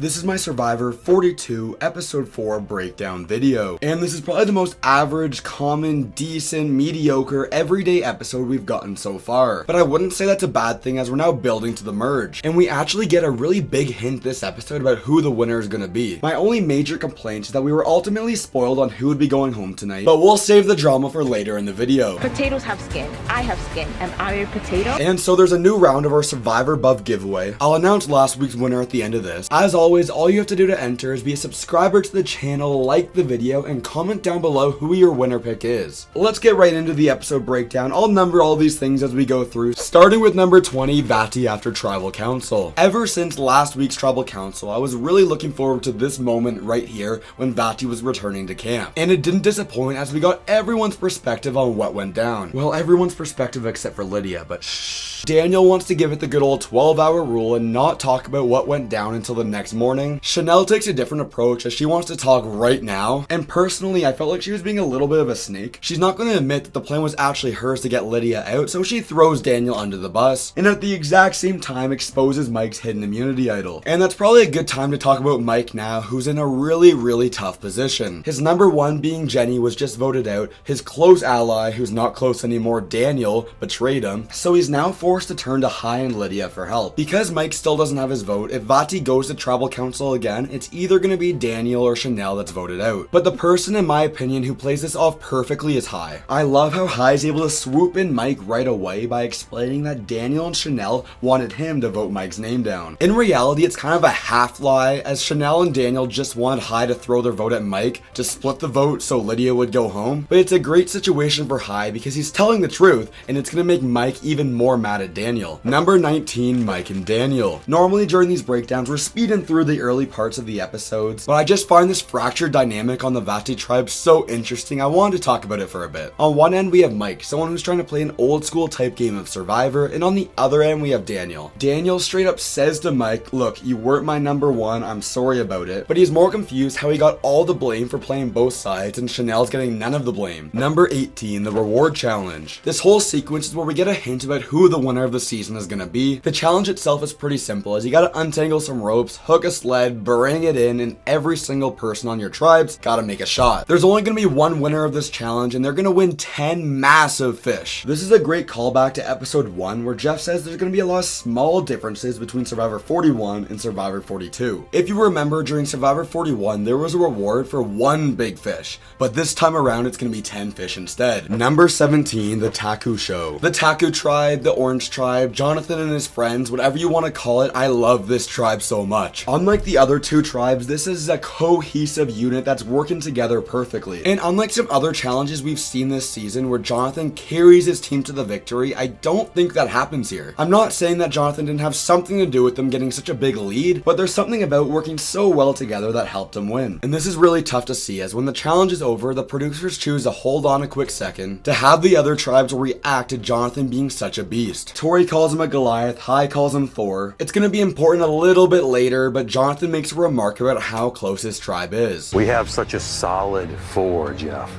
This is my Survivor 42 episode 4 breakdown video, and this is probably the most average, common, decent, mediocre, everyday episode we've gotten so far. But I wouldn't say that's a bad thing, as we're now building to the merge, and we actually get a really big hint this episode about who the winner is gonna be. My only major complaint is that we were ultimately spoiled on who would be going home tonight, but we'll save the drama for later in the video. Potatoes have skin. I have skin. Am I a potato? And so there's a new round of our Survivor Buff giveaway. I'll announce last week's winner at the end of this. As always, all you have to do to enter is be a subscriber to the channel, like the video, and comment down below who your winner pick is. Let's get right into the episode breakdown. I'll number all these things as we go through, starting with number 20, Vati after Tribal Council. Ever since last week's Tribal Council, I was really looking forward to this moment right here when Vati was returning to camp. And it didn't disappoint, as we got everyone's perspective on what went down. Well, everyone's perspective except for Lydia, but shh. Daniel wants to give it the good old 12-hour rule and not talk about what went down until the next morning. Chanel takes a different approach, as she wants to talk right now. And personally, I felt like she was being a little bit of a snake. She's not going to admit that the plan was actually hers to get Lydia out, so she throws Daniel under the bus. And at the exact same time, exposes Mike's hidden immunity idol. And that's probably a good time to talk about Mike now, who's in a really tough position. His number one, being Jenny, was just voted out. His close ally, who's not close anymore, Daniel, betrayed him. So he's now forced to turn to Hai and Lydia for help. Because Mike still doesn't have his vote, if Vati goes to Tribal Council again, it's either going to be Daniel or Chanel that's voted out. But the person, in my opinion, who plays this off perfectly is Hai. I love how Hai is able to swoop in Mike right away by explaining that Daniel and Chanel wanted him to vote Mike's name down. In reality, it's kind of a half lie, as Chanel and Daniel just wanted Hai to throw their vote at Mike to split the vote so Lydia would go home. But it's a great situation for Hai because he's telling the truth, and it's going to make Mike even more mad at Daniel. Number 19, Mike and Daniel. Normally during these breakdowns, we're speeding through the early parts of the episodes, but I just find this fractured dynamic on the Vati tribe so interesting, I wanted to talk about it for a bit. On one end, we have Mike, someone who's trying to play an old school type game of Survivor, and on the other end, we have Daniel. Daniel straight up says to Mike, look, you weren't my number one, I'm sorry about it, but he's more confused how he got all the blame for playing both sides and Chanel's getting none of the blame. Number 18, the reward challenge. This whole sequence is where we get a hint about who the winner of the season is gonna be. The challenge itself is pretty simple, as you gotta untangle some ropes, hook a sled, bring it in, and every single person on your tribes gotta make a shot. There's only gonna be one winner of this challenge, and they're gonna win 10 massive fish. This is a great callback to episode 1, where Jeff says there's gonna be a lot of small differences between Survivor 41 and Survivor 42. If you remember, during Survivor 41, there was a reward for one big fish, but this time around it's gonna be 10 fish instead. Number 17, the Taku Show. The Taku tribe, the Orange tribe, Jonathon and his friends, whatever you want to call it, I love this tribe so much. Unlike the other two tribes, this is a cohesive unit that's working together perfectly. And unlike some other challenges we've seen this season where Jonathon carries his team to the victory, I don't think that happens here. I'm not saying that Jonathon didn't have something to do with them getting such a big lead, but there's something about working so well together that helped him win. And this is really tough to see, as when the challenge is over, the producers choose to hold on a quick second to have the other tribes react to Jonathon being such a beast. Tori calls him a Goliath, Hai calls him Thor. It's going to be important a little bit later, but Jonathon makes a remark about how close his tribe is. We have such a solid four, Jeff,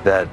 that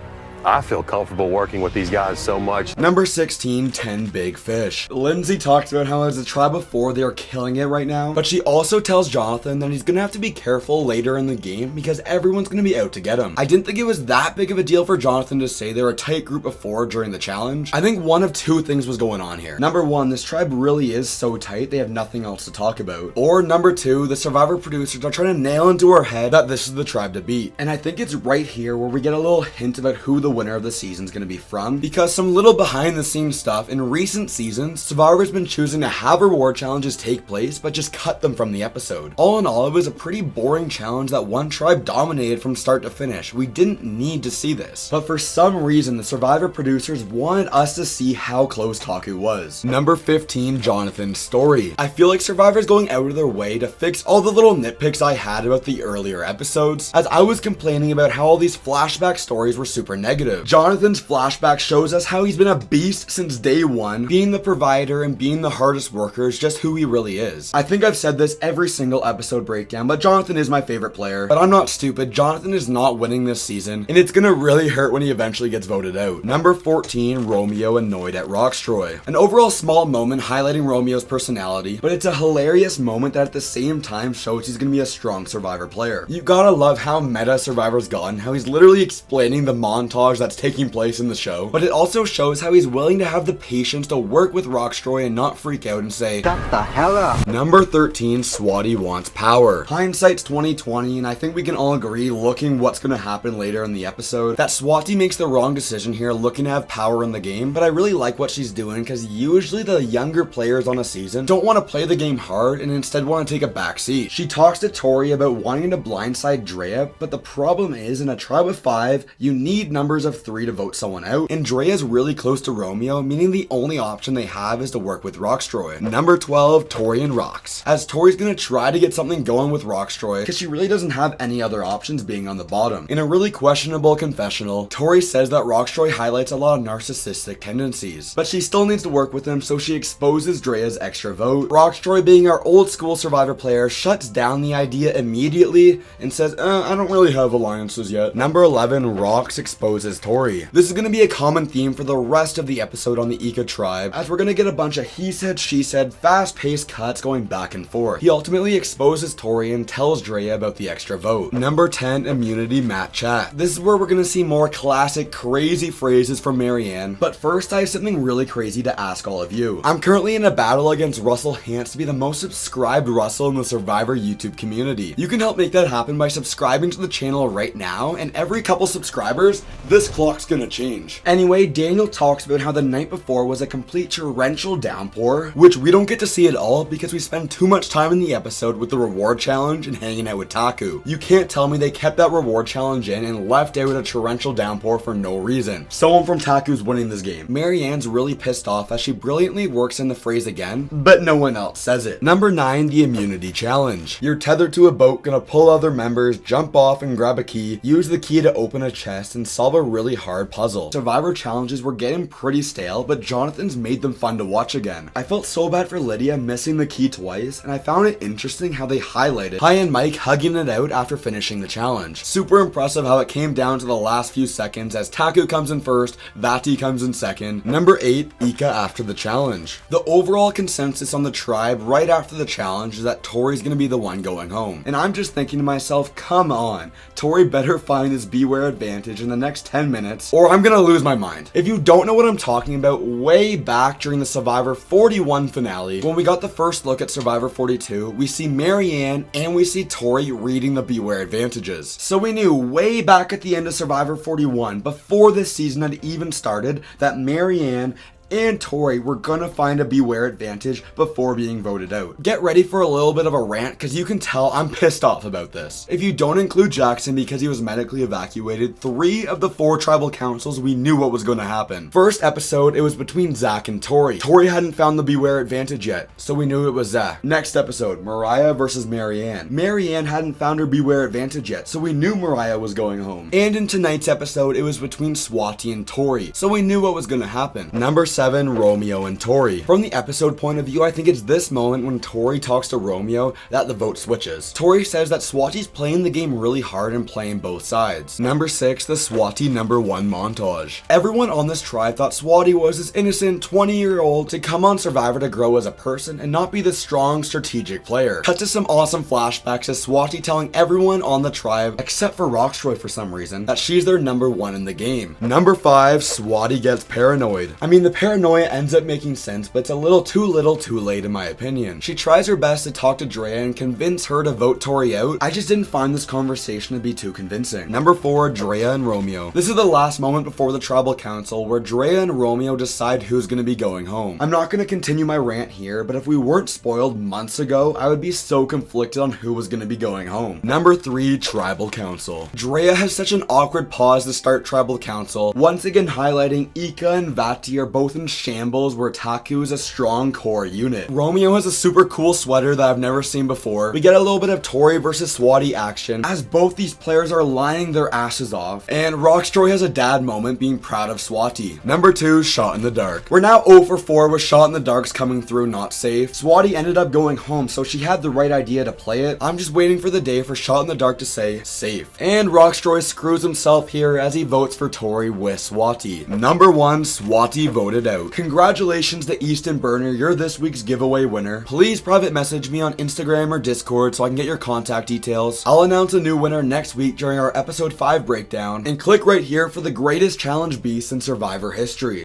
I feel comfortable working with these guys so much. Number 16, 10 big fish. Lindsay talks about how as a tribe of 4, they are killing it right now, but she also tells Jonathon that he's gonna have to be careful later in the game because everyone's gonna be out to get him. I didn't think it was that big of a deal for Jonathon to say they're a tight group of 4 during the challenge. I think one of two things was going on here. Number 1, this tribe really is so tight they have nothing else to talk about. Or number 2, the Survivor producers are trying to nail into her head that this is the tribe to beat. And I think it's right here where we get a little hint about who the winner of the season is going to be from, because some little behind the scenes stuff, in recent seasons, Survivor's been choosing to have reward challenges take place, but just cut them from the episode. All in all, it was a pretty boring challenge that one tribe dominated from start to finish. We didn't need to see this, but for some reason, the Survivor producers wanted us to see how close Taku was. Number 15, Jonathon's story. I feel like Survivor's going out of their way to fix all the little nitpicks I had about the earlier episodes, as I was complaining about how all these flashback stories were super negative. negative. Jonathon's flashback shows us how he's been a beast since day one. Being the provider and being the hardest worker is just who he really is. I think I've said this every single episode breakdown, but Jonathon is my favorite player. But I'm not stupid. Jonathon is not winning this season, and it's gonna really hurt when he eventually gets voted out. Number 14, Romeo Annoyed at Roxtroy. An overall small moment highlighting Romeo's personality, but it's a hilarious moment that at the same time shows he's gonna be a strong Survivor player. You gotta love how meta Survivor's gotten, how he's literally explaining the montage that's taking place in the show, but it also shows how he's willing to have the patience to work with Roxtroy and not freak out and say, "Shut the hell up." Number 13, Swati wants power. Hindsight's 2020, and I think we can all agree, looking what's gonna happen later in the episode, that Swati makes the wrong decision here looking to have power in the game, but I really like what she's doing because usually the younger players on a season don't want to play the game hard and instead want to take a back seat. She talks to Tori about wanting to blindside Drea, but the problem is in a tribe of 5, you need numbers of 3 to vote someone out, and Drea's really close to Romeo, meaning the only option they have is to work with Roxtroy. Number 12, Tori and Rox. As Tori's gonna try to get something going with Roxtroy because she really doesn't have any other options being on the bottom. In a really questionable confessional, Tori says that Roxtroy highlights a lot of narcissistic tendencies, but she still needs to work with him, so she exposes Drea's extra vote. Roxtroy, being our old school Survivor player, shuts down the idea immediately and says, I don't really have alliances yet. Number 11, Rox exposes Tori. This is gonna be a common theme for the rest of the episode on the Ika tribe, as we're gonna get a bunch of he said, she said, fast-paced cuts going back and forth. He ultimately exposes Tori and tells Drea about the extra vote. Number 10, immunity mat chat. This is where we're gonna see more classic crazy phrases from Marianne, but first I have something really crazy to ask all of you. I'm currently in a battle against Russell Hance to be the most subscribed Russell in the Survivor YouTube community. You can help make that happen by subscribing to the channel right now, and every couple subscribers, this clock's gonna change. Anyway, Daniel talks about how the night before was a complete torrential downpour, which we don't get to see at all because we spend too much time in the episode with the reward challenge and hanging out with Taku. You can't tell me they kept that reward challenge in and left out a torrential downpour for no reason. Someone from Taku's winning this game. Marianne's really pissed off as she brilliantly works in the phrase again, but no one else says it. Number 9, the immunity challenge. You're tethered to a boat, gonna pull other members, jump off and grab a key, use the key to open a chest, and solve a really hard puzzle. Survivor challenges were getting pretty stale, but Jonathon's made them fun to watch again. I felt so bad for Lydia missing the key twice, and I found it interesting how they highlighted Hi and Mike hugging it out after finishing the challenge. Super impressive how it came down to the last few seconds as Taku comes in first, Vati comes in second. Number 8, Ika after the challenge. The overall consensus on the tribe right after the challenge is that Tori's gonna be the one going home. And I'm just thinking to myself, come on, Tori better find his beware advantage in the next 10 minutes or I'm gonna lose my mind. If you don't know what I'm talking about, way back during the Survivor 41 finale, when we got the first look at Survivor 42, we see Marianne and we see Tori reading the beware advantages. So we knew way back at the end of Survivor 41, before this season had even started, that Marianne and Tori were gonna find a beware advantage before being voted out. Get ready for a little bit of a rant because you can tell I'm pissed off about this. If you don't include Jackson because he was medically evacuated, 3 of the 4 tribal councils we knew what was gonna happen. First episode, it was between Zach and Tori. Tori hadn't found the beware advantage yet, so we knew it was Zach. Next episode, Mariah versus Marianne. Marianne hadn't found her beware advantage yet, so we knew Mariah was going home. And in tonight's episode, it was between Swati and Tori, so we knew what was gonna happen. Number 7, Romeo and Tori. From the episode point of view, I think it's this moment when Tori talks to Romeo that the vote switches. Tori says that Swati's playing the game really hard and playing both sides. Number 6, the Swati number 1 montage. Everyone on this tribe thought Swati was this innocent 20-year-old to come on Survivor to grow as a person and not be the strong strategic player. Cut to some awesome flashbacks as Swati telling everyone on the tribe, except for Roxtroy for some reason, that she's their number 1 in the game. Number 5, Swati gets paranoid. I mean, the paranoia ends up making sense, but it's a little too late in my opinion. She tries her best to talk to Drea and convince her to vote Tori out. I just didn't find this conversation to be too convincing. Number 4, Drea and Romeo. This is the last moment before the tribal council where Drea and Romeo decide who's going to be going home. I'm not going to continue my rant here, but if we weren't spoiled months ago, I would be so conflicted on who was going to be going home. Number 3, tribal council. Drea has such an awkward pause to start tribal council, once again highlighting Ika and Vati are both in shambles where Taku is a strong core unit. Romeo has a super cool sweater that I've never seen before. We get a little bit of Tori versus Swati action as both these players are lying their asses off, and Rockstroy has a dad moment being proud of Swati. Number 2, Shot in the Dark. We're now 0 for 4 with Shot in the Darks coming through not safe. Swati ended up going home, so she had the right idea to play it. I'm just waiting for the day for Shot in the Dark to say safe. And Rockstroy screws himself here as he votes for Tori with Swati. Number 1, Swati voted out. Congratulations to Easton Burner, you're this week's giveaway winner. Please private message me on Instagram or Discord so I can get your contact details. I'll announce a new winner next week during our episode 5 breakdown, and click right here for the greatest challenge beast in Survivor history.